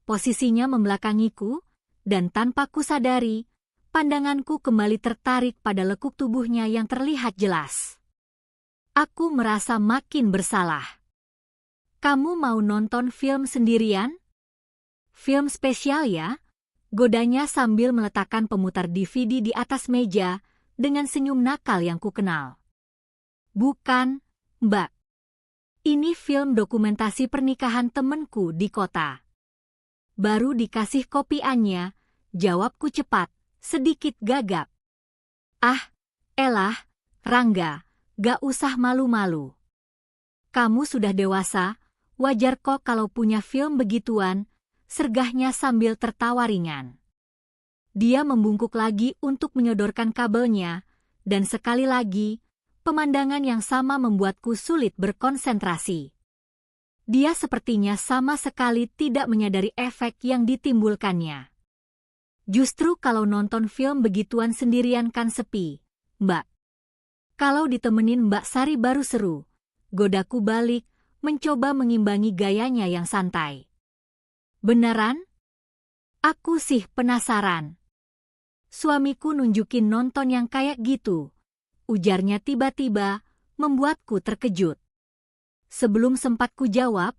posisinya membelakangiku, dan tanpa kusadari, pandanganku kembali tertarik pada lekuk tubuhnya yang terlihat jelas. Aku merasa makin bersalah. Kamu mau nonton film sendirian? Film spesial ya? Godanya sambil meletakkan pemutar DVD di atas meja dengan senyum nakal yang kukenal. Bukan, Mbak. Ini film dokumentasi pernikahan temenku di kota. Baru dikasih kopiannya, jawabku cepat, sedikit gagap. Ah, elah, Rangga, gak usah malu-malu. Kamu sudah dewasa, wajar kok kalau punya film begituan, sergahnya sambil tertawa ringan. Dia membungkuk lagi untuk menyodorkan kabelnya, dan sekali lagi, pemandangan yang sama membuatku sulit berkonsentrasi. Dia sepertinya sama sekali tidak menyadari efek yang ditimbulkannya. Justru kalau nonton film begituan sendirian kan sepi, Mbak. Kalau ditemenin Mbak Sari baru seru. Godaku balik, mencoba mengimbangi gayanya yang santai. Beneran? Aku sih penasaran. Suamiku nunjukin nonton yang kayak gitu. Ujarnya tiba-tiba, membuatku terkejut. Sebelum sempat ku jawab,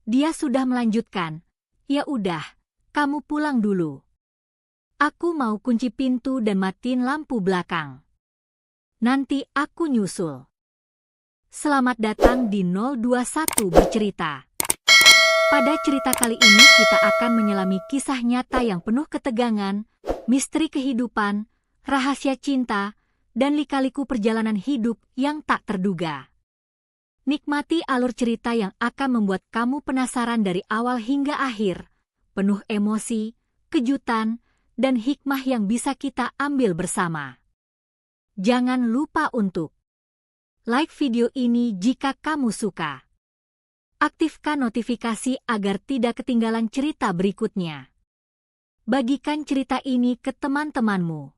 dia sudah melanjutkan. Ya udah, kamu pulang dulu. Aku mau kunci pintu dan matiin lampu belakang. Nanti aku nyusul. Selamat datang di 021 Bercerita. Pada cerita kali ini kita akan menyelami kisah nyata yang penuh ketegangan, misteri kehidupan, rahasia cinta, dan lika-liku perjalanan hidup yang tak terduga. Nikmati alur cerita yang akan membuat kamu penasaran dari awal hingga akhir, penuh emosi, kejutan, dan hikmah yang bisa kita ambil bersama. Jangan lupa untuk like video ini jika kamu suka. Aktifkan notifikasi agar tidak ketinggalan cerita berikutnya. Bagikan cerita ini ke teman-temanmu.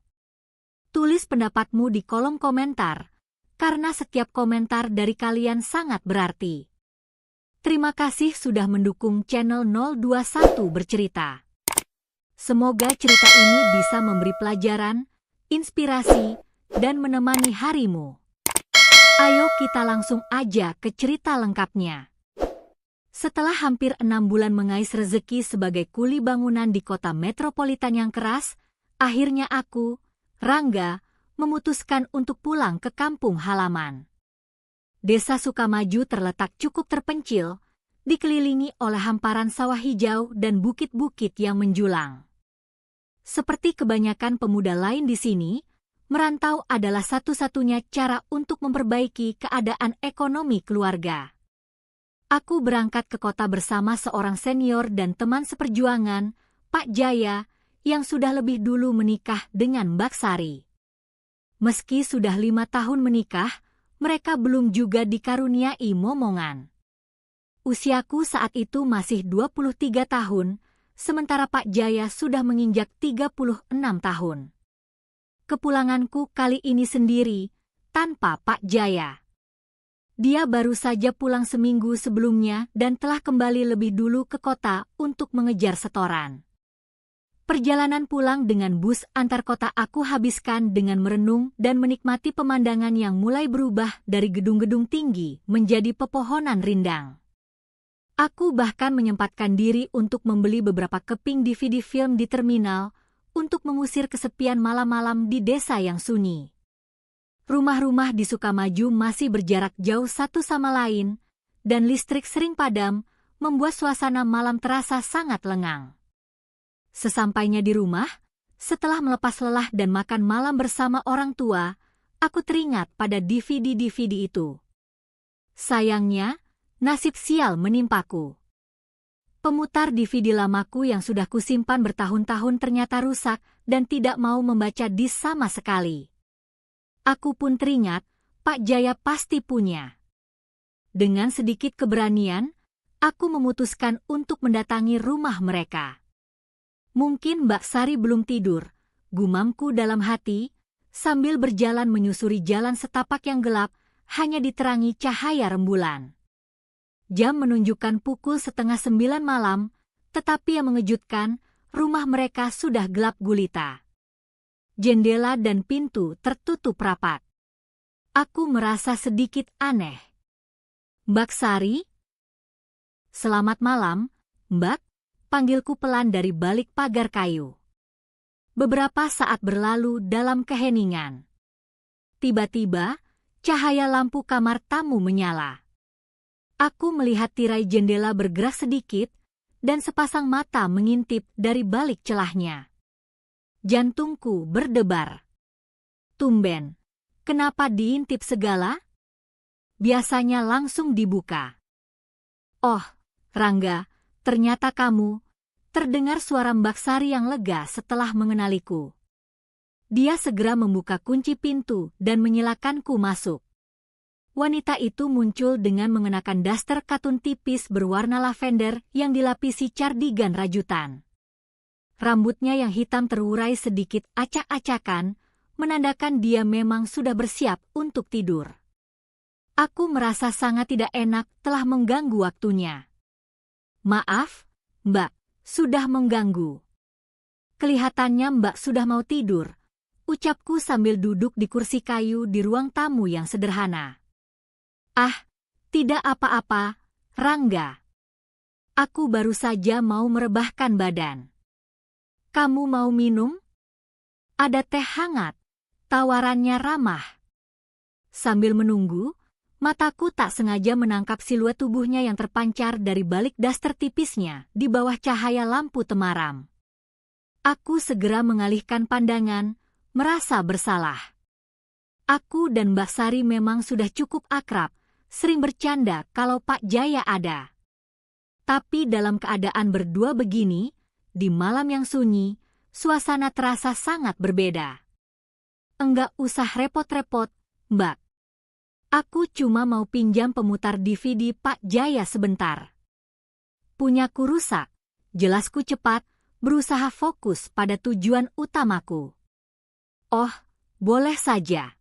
Tulis pendapatmu di kolom komentar, karena setiap komentar dari kalian sangat berarti. Terima kasih sudah mendukung channel 021 Bercerita. Semoga cerita ini bisa memberi pelajaran, inspirasi, dan menemani harimu. Ayo kita langsung aja ke cerita lengkapnya. Setelah hampir 6 bulan mengais rezeki sebagai kuli bangunan di kota metropolitan yang keras, akhirnya aku, Rangga, memutuskan untuk pulang ke kampung halaman. Desa Sukamaju terletak cukup terpencil, dikelilingi oleh hamparan sawah hijau dan bukit-bukit yang menjulang. Seperti kebanyakan pemuda lain di sini, merantau adalah satu-satunya cara untuk memperbaiki keadaan ekonomi keluarga. Aku berangkat ke kota bersama seorang senior dan teman seperjuangan, Pak Jaya, yang sudah lebih dulu menikah dengan Mbak Sari. Meski sudah 5 tahun menikah, mereka belum juga dikaruniai momongan. Usiaku saat itu masih 23 tahun, sementara Pak Jaya sudah menginjak 36 tahun. Kepulanganku kali ini sendiri, tanpa Pak Jaya. Dia baru saja pulang seminggu sebelumnya dan telah kembali lebih dulu ke kota untuk mengejar setoran. Perjalanan pulang dengan bus antar kota aku habiskan dengan merenung dan menikmati pemandangan yang mulai berubah dari gedung-gedung tinggi menjadi pepohonan rindang. Aku bahkan menyempatkan diri untuk membeli beberapa keping DVD film di terminal untuk mengusir kesepian malam-malam di desa yang sunyi. Rumah-rumah di Sukamaju masih berjarak jauh satu sama lain, dan listrik sering padam, membuat suasana malam terasa sangat lengang. Sesampainya di rumah, setelah melepas lelah dan makan malam bersama orang tua, aku teringat pada DVD-DVD itu. Sayangnya, nasib sial menimpaku. Pemutar DVD lamaku yang sudah kusimpan bertahun-tahun ternyata rusak dan tidak mau membaca disk sama sekali. Aku pun teringat, Pak Jaya pasti punya. Dengan sedikit keberanian, aku memutuskan untuk mendatangi rumah mereka. Mungkin Mbak Sari belum tidur, gumamku dalam hati, sambil berjalan menyusuri jalan setapak yang gelap, hanya diterangi cahaya rembulan. Jam menunjukkan pukul 8:30 malam, Tetapi yang mengejutkan, rumah mereka sudah gelap gulita. Jendela dan pintu tertutup rapat. Aku merasa sedikit aneh. "Mbak Sari?" "Selamat malam, Mbak," panggilku pelan dari balik pagar kayu. Beberapa saat berlalu dalam keheningan. Tiba-tiba, cahaya lampu kamar tamu menyala. Aku melihat tirai jendela bergerak sedikit, dan sepasang mata mengintip dari balik celahnya. Jantungku berdebar. Tumben, kenapa diintip segala? Biasanya langsung dibuka. "Oh, Rangga, ternyata kamu," terdengar suara Mbak Sari yang lega setelah mengenaliku. Dia segera membuka kunci pintu dan menyilakanku masuk. Wanita itu muncul dengan mengenakan daster katun tipis berwarna lavender yang dilapisi cardigan rajutan. Rambutnya yang hitam terurai sedikit acak-acakan, menandakan dia memang sudah bersiap untuk tidur. Aku merasa sangat tidak enak telah mengganggu waktunya. "Maaf, Mbak, sudah mengganggu." "Kelihatannya Mbak sudah mau tidur," ucapku sambil duduk di kursi kayu di ruang tamu yang sederhana. "Ah, tidak apa-apa, Rangga. Aku baru saja mau merebahkan badan." "Kamu mau minum? Ada teh hangat," tawarannya ramah. Sambil menunggu, mataku tak sengaja menangkap siluet tubuhnya yang terpancar dari balik daster tipisnya di bawah cahaya lampu temaram. Aku segera mengalihkan pandangan, merasa bersalah. Aku dan Mbak Sari memang sudah cukup akrab, sering bercanda kalau Pak Jaya ada. Tapi dalam keadaan berdua begini, di malam yang sunyi, suasana terasa sangat berbeda. "Enggak usah repot-repot, Mbak. Aku cuma mau pinjam pemutar DVD Pak Jaya sebentar. Punyaku rusak," jelasku cepat, berusaha fokus pada tujuan utamaku. "Oh, boleh saja.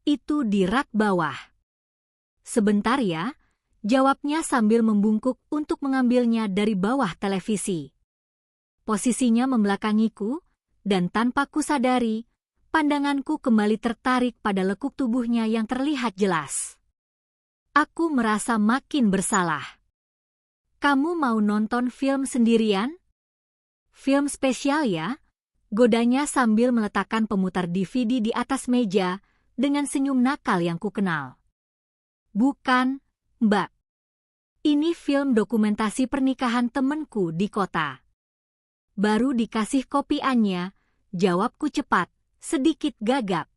Itu di rak bawah." "Sebentar ya," jawabnya sambil membungkuk untuk mengambilnya dari bawah televisi. Posisinya membelakangiku, dan tanpa kusadari, pandanganku kembali tertarik pada lekuk tubuhnya yang terlihat jelas. Aku merasa makin bersalah. "Kamu mau nonton film sendirian?" "Film spesial ya?" godanya sambil meletakkan pemutar DVD di atas meja dengan senyum nakal yang kukenal. "Bukan, Mbak. Ini film dokumentasi pernikahan temenku di kota." "Baru dikasih kopiannya," jawabku cepat, sedikit gagap.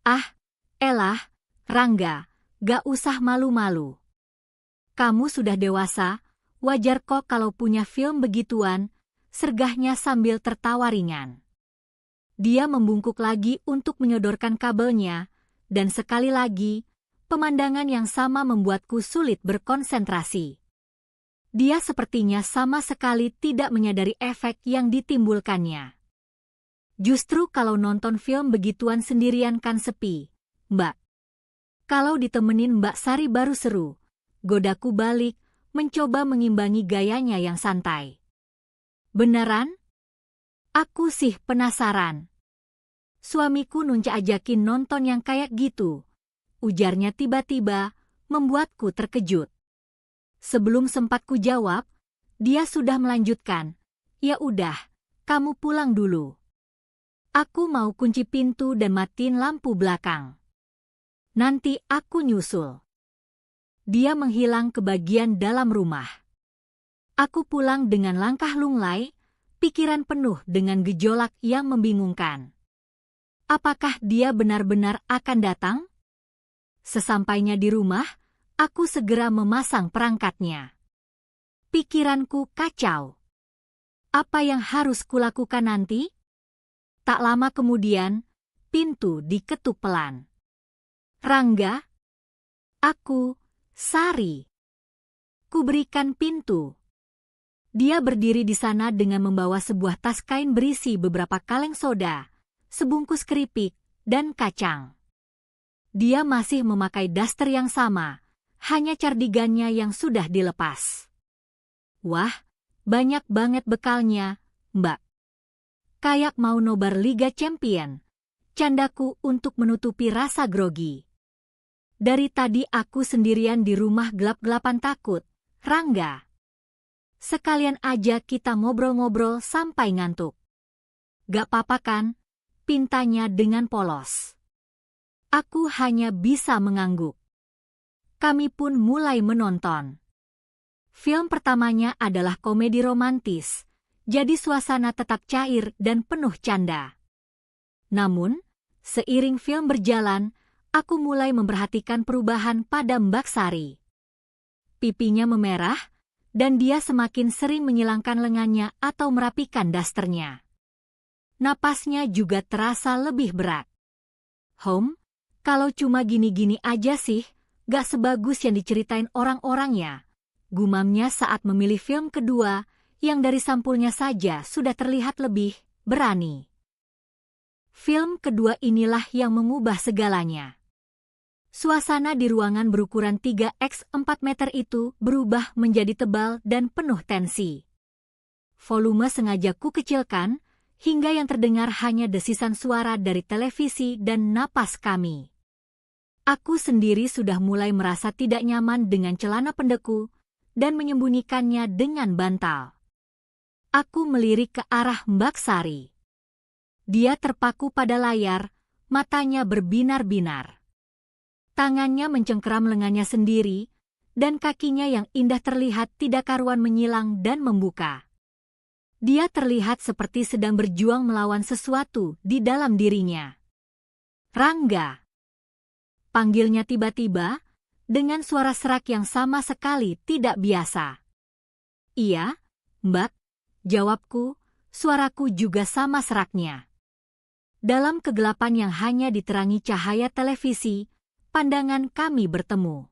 "Ah, elah, Rangga, gak usah malu-malu. Kamu sudah dewasa, wajar kok kalau punya film begituan," sergahnya sambil tertawa ringan. Dia membungkuk lagi untuk menyodorkan kabelnya, dan sekali lagi, pemandangan yang sama membuatku sulit berkonsentrasi. Dia sepertinya sama sekali tidak menyadari efek yang ditimbulkannya. "Justru kalau nonton film begituan sendirian kan sepi, Mbak. Kalau ditemenin Mbak Sari baru seru," godaku balik, mencoba mengimbangi gayanya yang santai. "Beneran? Aku sih penasaran. Suamiku nunca ajakin nonton yang kayak gitu," ujarnya tiba-tiba, membuatku terkejut. Sebelum sempat ku jawab, dia sudah melanjutkan, "Ya udah, kamu pulang dulu. Aku mau kunci pintu dan matiin lampu belakang. Nanti aku nyusul." Dia menghilang ke bagian dalam rumah. Aku pulang dengan langkah lunglai, pikiran penuh dengan gejolak yang membingungkan. Apakah dia benar-benar akan datang? Sesampainya di rumah, aku segera memasang perangkatnya. Pikiranku kacau. Apa yang harus kulakukan nanti? Tak lama kemudian, pintu diketuk pelan. "Rangga?" "Aku, Sari." Kuberikan pintu. Dia berdiri di sana dengan membawa sebuah tas kain berisi beberapa kaleng soda, sebungkus keripik, dan kacang. Dia masih memakai daster yang sama, hanya cardigannya yang sudah dilepas. "Wah, Banyak banget bekalnya, Mbak. Kayak mau nobar Liga Champion. Candaku untuk menutupi rasa grogi. Dari tadi aku sendirian di rumah gelap-gelapan takut, Rangga. Sekalian aja kita ngobrol-ngobrol sampai ngantuk. Gak apa-apa kan? Pintanya dengan polos. Aku hanya bisa mengangguk. Kami pun mulai menonton. Film pertamanya adalah komedi romantis, jadi suasana tetap cair dan penuh canda. Namun, seiring film berjalan, aku mulai memperhatikan perubahan pada Mbak Sari. Pipinya memerah, dan dia semakin sering menyilangkan lengannya atau merapikan dasternya. Napasnya juga terasa lebih berat. Kalau cuma gini-gini aja sih, gak sebagus yang diceritain orang-orangnya. Gumamnya saat memilih film kedua, yang dari sampulnya saja sudah terlihat lebih berani. Film kedua inilah yang mengubah segalanya. Suasana di ruangan berukuran 3x4 meter itu berubah menjadi tebal dan penuh tensi. Volume sengaja kukecilkan, hingga yang terdengar hanya desisan suara dari televisi dan napas kami. Aku sendiri sudah mulai merasa tidak nyaman dengan celana pendeku dan menyembunyikannya dengan bantal. Aku melirik ke arah Mbak Sari. Dia terpaku pada layar, matanya berbinar-binar. Tangannya mencengkeram lengannya sendiri, dan kakinya yang indah terlihat tidak karuan menyilang dan membuka. Dia terlihat seperti sedang berjuang melawan sesuatu di dalam dirinya. Rangga. Panggilnya tiba-tiba, dengan suara serak yang sama sekali tidak biasa. Iya, Mbak, jawabku, suaraku juga sama seraknya. Dalam kegelapan yang hanya diterangi cahaya televisi, pandangan kami bertemu.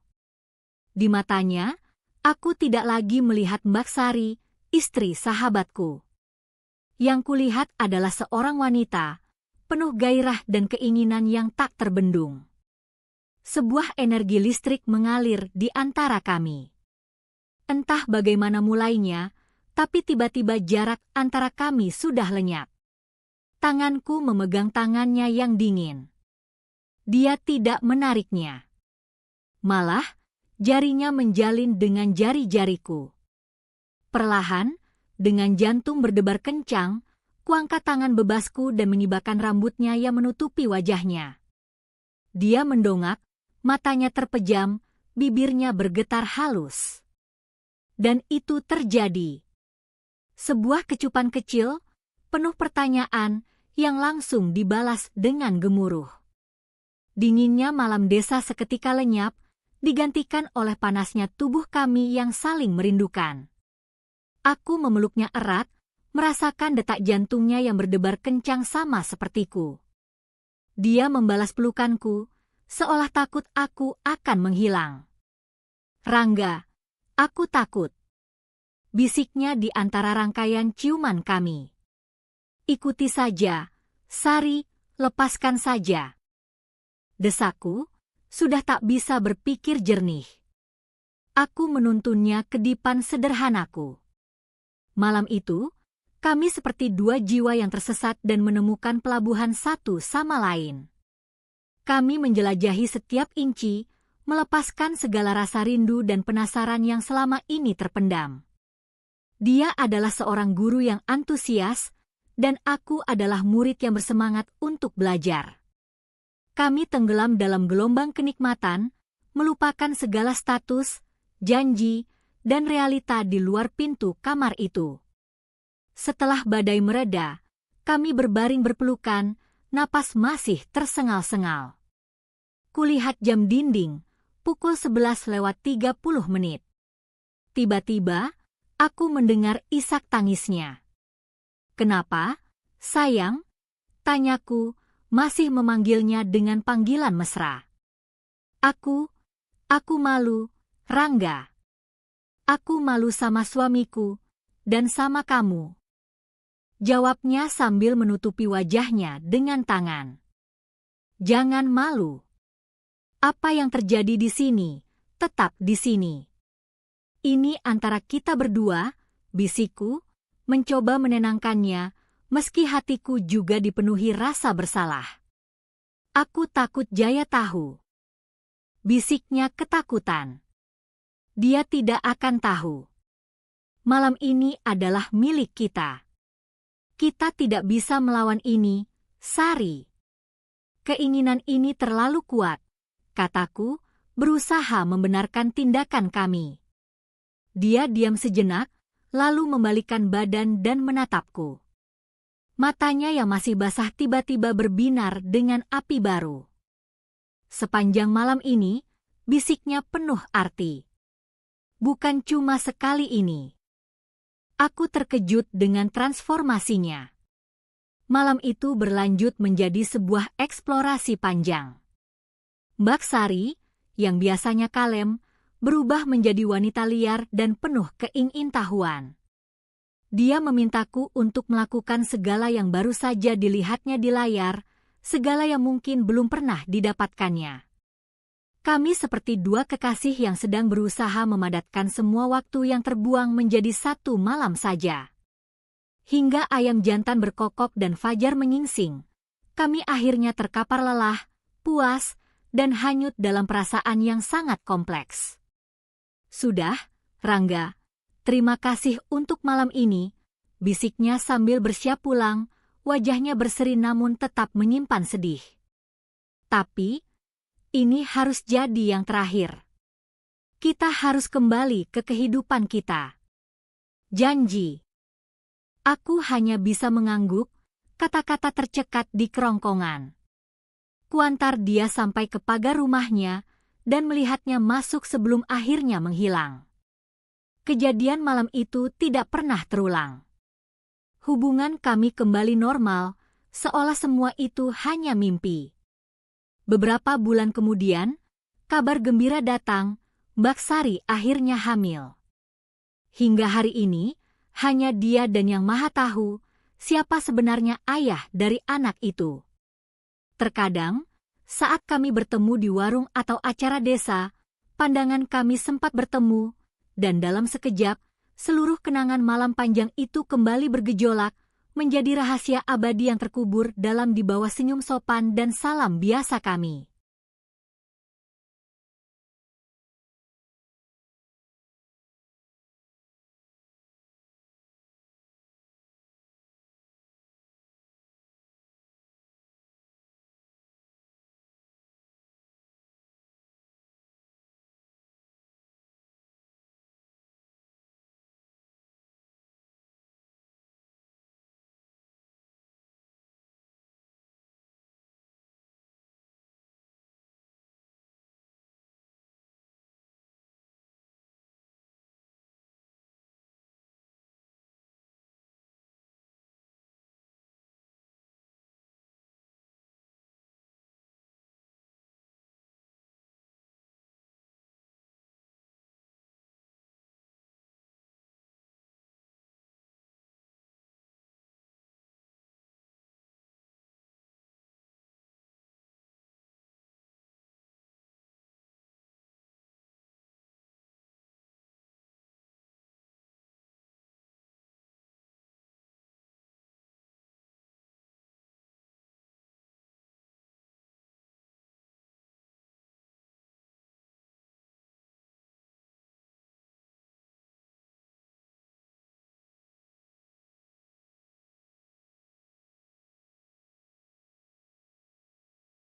Di matanya, aku tidak lagi melihat Mbak Sari, istri sahabatku. Yang kulihat adalah seorang wanita, penuh gairah dan keinginan yang tak terbendung. Sebuah energi listrik mengalir di antara kami. Entah bagaimana mulainya, tapi tiba-tiba jarak antara kami sudah lenyap. Tanganku memegang tangannya yang dingin. Dia tidak menariknya. Malah, jarinya menjalin dengan jari-jariku. Perlahan, dengan jantung berdebar kencang, kuangkat tangan bebasku dan menibakkan rambutnya yang menutupi wajahnya. Dia mendongak, matanya terpejam, bibirnya bergetar halus. Dan itu terjadi. Sebuah kecupan kecil, penuh pertanyaan, yang langsung dibalas dengan gemuruh. Dinginnya malam desa seketika lenyap, digantikan oleh panasnya tubuh kami yang saling merindukan. Aku memeluknya erat, merasakan detak jantungnya yang berdebar kencang sama sepertiku. Dia membalas pelukanku, seolah takut aku akan menghilang. Rangga, aku takut. Bisiknya di antara rangkaian ciuman kami. Ikuti saja, Sari, lepaskan saja. Desaku, sudah tak bisa berpikir jernih. Aku menuntunnya ke dipan sederhanaku. Malam itu, kami seperti dua jiwa yang tersesat dan menemukan pelabuhan satu sama lain. Kami menjelajahi setiap inci, melepaskan segala rasa rindu dan penasaran yang selama ini terpendam. Dia adalah seorang guru yang antusias, dan aku adalah murid yang bersemangat untuk belajar. Kami tenggelam dalam gelombang kenikmatan, melupakan segala status, janji, dan realita di luar pintu kamar itu. Setelah badai mereda, kami berbaring berpelukan, napas masih tersengal-sengal. Kulihat jam dinding, pukul 11:30. Tiba-tiba, aku mendengar isak tangisnya. Kenapa, sayang? Tanyaku, masih memanggilnya dengan panggilan mesra. Aku malu, Rangga. Aku malu sama suamiku, dan sama kamu. Jawabnya sambil menutupi wajahnya dengan tangan. Jangan malu. Apa yang terjadi di sini, tetap di sini. Ini antara kita berdua, bisikku, mencoba menenangkannya, meski hatiku juga dipenuhi rasa bersalah. Aku takut Jaya tahu. Bisiknya ketakutan. Dia tidak akan tahu. Malam ini adalah milik kita. Kita tidak bisa melawan ini, Sari. Keinginan ini terlalu kuat, kataku, berusaha membenarkan tindakan kami. Dia diam sejenak, lalu membalikkan badan dan menatapku. Matanya yang masih basah tiba-tiba berbinar dengan api baru. Sepanjang malam ini, bisiknya penuh arti. Bukan cuma sekali ini. Aku terkejut dengan transformasinya. Malam itu berlanjut menjadi sebuah eksplorasi panjang. Mbak Sari, yang biasanya kalem, berubah menjadi wanita liar dan penuh keingintahuan. Dia memintaku untuk melakukan segala yang baru saja dilihatnya di layar, segala yang mungkin belum pernah didapatkannya. Kami seperti dua kekasih yang sedang berusaha memadatkan semua waktu yang terbuang menjadi satu malam saja. Hingga ayam jantan berkokok dan fajar menyingsing, kami akhirnya terkapar lelah, puas, dan hanyut dalam perasaan yang sangat kompleks. Sudah, Rangga. Terima kasih untuk malam ini, bisiknya sambil bersiap pulang, wajahnya berseri namun tetap menyimpan sedih. Tapi, ini harus jadi yang terakhir. Kita harus kembali ke kehidupan kita. Janji. Aku hanya bisa mengangguk, kata-kata tercekat di kerongkongan. Kuantar dia sampai ke pagar rumahnya, dan melihatnya masuk sebelum akhirnya menghilang. Kejadian malam itu tidak pernah terulang. Hubungan kami kembali normal, seolah semua itu hanya mimpi. Beberapa bulan kemudian, kabar gembira datang, Mbak Sari akhirnya hamil. Hingga hari ini, hanya dia dan Yang Maha Tahu siapa sebenarnya ayah dari anak itu. Terkadang, saat kami bertemu di warung atau acara desa, pandangan kami sempat bertemu, dan dalam sekejap, seluruh kenangan malam panjang itu kembali bergejolak, menjadi rahasia abadi yang terkubur dalam di bawah senyum sopan dan salam biasa kami.